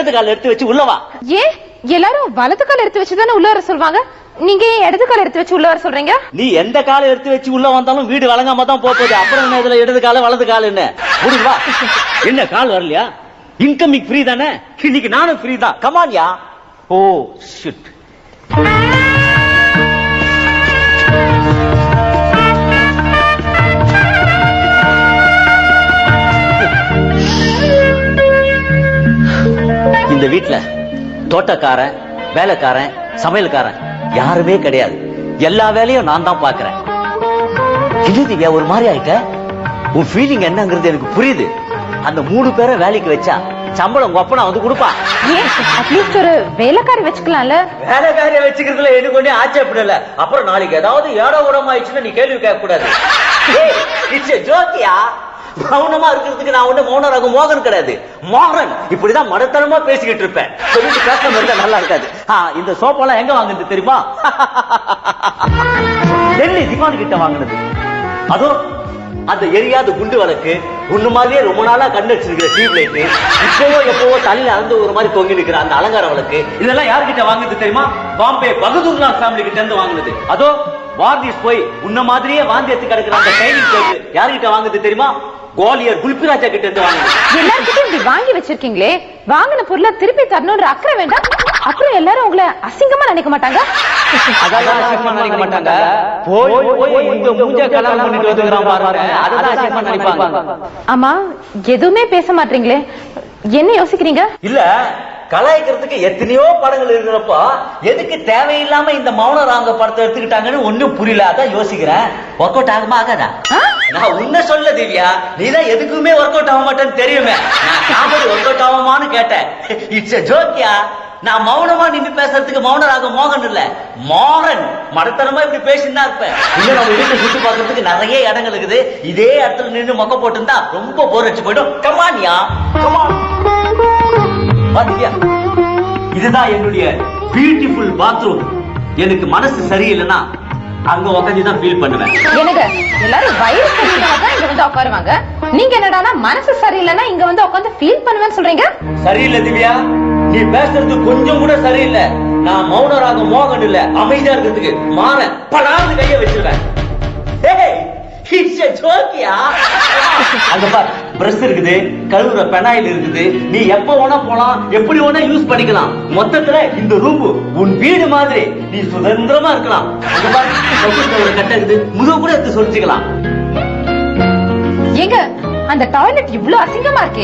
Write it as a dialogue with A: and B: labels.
A: இடது கால எடுத்து வச்சு உள்ளவா.
B: ஏன் எல்லாரும் வலது கால எடுத்து வச்சுதானே உள்ள வர சொல்வாங்க, நீங்க ஏன் இடது கால எடுத்து வச்சு உள்ள வர சொல்றீங்க?
A: நீ எந்த கால எடுத்து வச்சு உள்ள வந்தாலும் வீடு வழங்காம தான் போகுது. அப்புறம் என்ன இதுல இடது கால வலது கால என்ன முடிவா? என்ன கால் வரலையா? இன்கமிங் ஃப்ரீ தானே? இன்னைக்கு நானும் ஃப்ரீ தான். கமான்யா. Oh shit. இந்த வீட்டுல தோட்டக்காரன், வேலைக்காரன், சமையல்காரன் யாருமே கிடையாது. எல்லா வேலையும் நான் தான் பாக்குறேன். இது திவ்யா ஒரு மாதிரி ஆயிட்ட. உன் ஃபீலிங் என்னங்கிறது எனக்கு புரியுது. அந்த 3 பேரை வேலைக்கு வச்சா சம்பளம் உங்க அப்பனா வந்து கொடுப்பான்.
B: ஏன் அட்லீஸ்ட் ஒரு வேலைக்காரி வச்சுக்கலாம்ல?
A: வேலைக்காரியை வச்சுக்கிறதுல எனக்கு ஒண்ணே ஆச்சரியப்படல. அப்புறம் நாளைக்கு ஏதாவது ஏடோ உடம்பு ஆயிடுச்சுன்னா நீ கேள்வி கேட்க கூடாது. ஜோக்கியா மௌனமா இருக்கிறதுக்கு நான் ஒண்ணு மௌன ராகம் மோகன் கிடையாது, மோகன். இப்படிதான் மடத்தனமா பேசிக்கிட்டு இருப்பேன். சொல்லிட்டு பேசாம இருந்தா நல்லா இருக்காது. இந்த சோப்பெல்லாம் எங்க வாங்குறது தெரியுமா? டெல்லி திவான் கிட்ட வாங்கினது. அதோ அந்த எரியாத குண்டு வழக்கு, உன்ன மாதிரியே ரொம்ப நாளா கண்டடிச்சிருக்கிற டியூப் லைட், இப்பவோ எப்பவோ தலையில அறந்து ஒரு மாதிரி தொங்கி நிற்கிற அந்த அலங்கார வழக்கு, இதெல்லாம் யார்கிட்ட வாங்குறது தெரியுமா? பாம்பே பகதூர்லால் ஃபேமிலி கிட்ட இருந்து வாங்கினது. அதோ வார்னிஷ் போய் உன்ன மாதிரியே வாந்தி எடுத்து கிடக்குற அந்த டைனிங் டேபிள் யார்கிட்ட வாங்குது தெரியுமா? கோலியர் குல்பிராஜா கிட்ட இருந்து வாங்குது.
B: எல்லார்கிட்டயும் இப்படி வாங்கி வச்சிருக்கீங்களே, வாங்கின பொருளை திருப்பி தரணும்ன்ற அக்கறை வேண்டாம்? அப்புறம் எல்லாரும் உங்களை அசிங்கமா நினைக்க மாட்டாங்க?
A: அதெல்லாம் அசிங்கமா நினைக்க மாட்டாங்க. போய் போய் இந்த மூஞ்ச கல்யாணம் பண்ணிட்டு வந்துறான் பாருங்க, அதெல்லாம் அசிங்கமா நினைப்பாங்க.
B: ஆமா, எதுவுமே பேச மாட்டீங்களே, என்ன யோசிக்கிறீங்க?
A: இல்ல, கலாய்க்கிறதுக்கு எத்தனையோ படங்கள் இருக்கிறப்போ எதுக்கு தேவையில்லாம இந்த மௌன ராங்க படத்தை எடுத்துக்கிட்டாங்கன்னு ஒண்ணும் புரியல. அதான் யோசிக்கிறேன், ஒர்க் அவுட் ஆகுமா ஆகாதா? நான் உன்ன சொல்ல திவ்யா, நீதான் எதுக்குமே ஒர்க் அவுட் ஆக மாட்டேன்னு தெரியுமே. நான் ஒர்க் அவுட் ஆகுமான்னு கேட்டேன். இட்ஸ் எ ஜோக்கியா. நான் மௌனமா நின்று பேசுறதுக்கு மௌன ராகம் மோகன் இல்ல, மோகன். மடத்தனமா இப்படி பேசினா இருப்பேன். இன்னும் நம்ம வீட்டை சுத்தி பார்க்கறதுக்கு நிறைய இடங்கள் இருக்குது. இதே இடத்துல நின்று மொக்க போட்டுருந்தா ரொம்ப போர் அடிச்சு போயிடும். கமான்யா, கமான். பாத்தியா, இதுதான் என்னுடைய பியூட்டிஃபுல் பாத்ரூம். எனக்கு மனசு சரியில்லைன்னா அங்க உட்காந்துதான் ஃபீல் பண்ணுவேன்.
B: எனக்கு எல்லாரும் வயிறு சரியில்லைன்னா தான் இங்க வந்து உட்காருவாங்க. நீங்க என்னடானா மனசு சரியில்லைன்னா இங்க வந்து உட்காந்து ஃபீல் பண்ணுவேன்னு சொல்றீங்க? சரியில்லை திவ்யா,
A: நீ பேசுறது கொஞ்சம் கூட சரியில்லை. நான் மௌன ராகம் மோகன் இல்ல, அமைதியா இருக்கிறதுக்கு மாற படாது கைய வச்சிருவேன். அங்க பார், பிரஷ் இருக்குது, கழுவுற பெனாயில் இருக்குது. நீ எப்ப வேணா போலாம், எப்படி வேணா யூஸ் பண்ணிக்கலாம். மொத்தத்துல இந்த ரூம் உன் வீடு மாதிரி, நீ சுதந்திரமா இருக்கலாம். அங்க பார், கட்ட இருக்குது, முதுகு கூட எடுத்து சொல்லிச்சுக்கலாம்.
B: ஏங்க அந்த டாய்லெட் இவ்ளோ அசிங்கமா இருக்கே,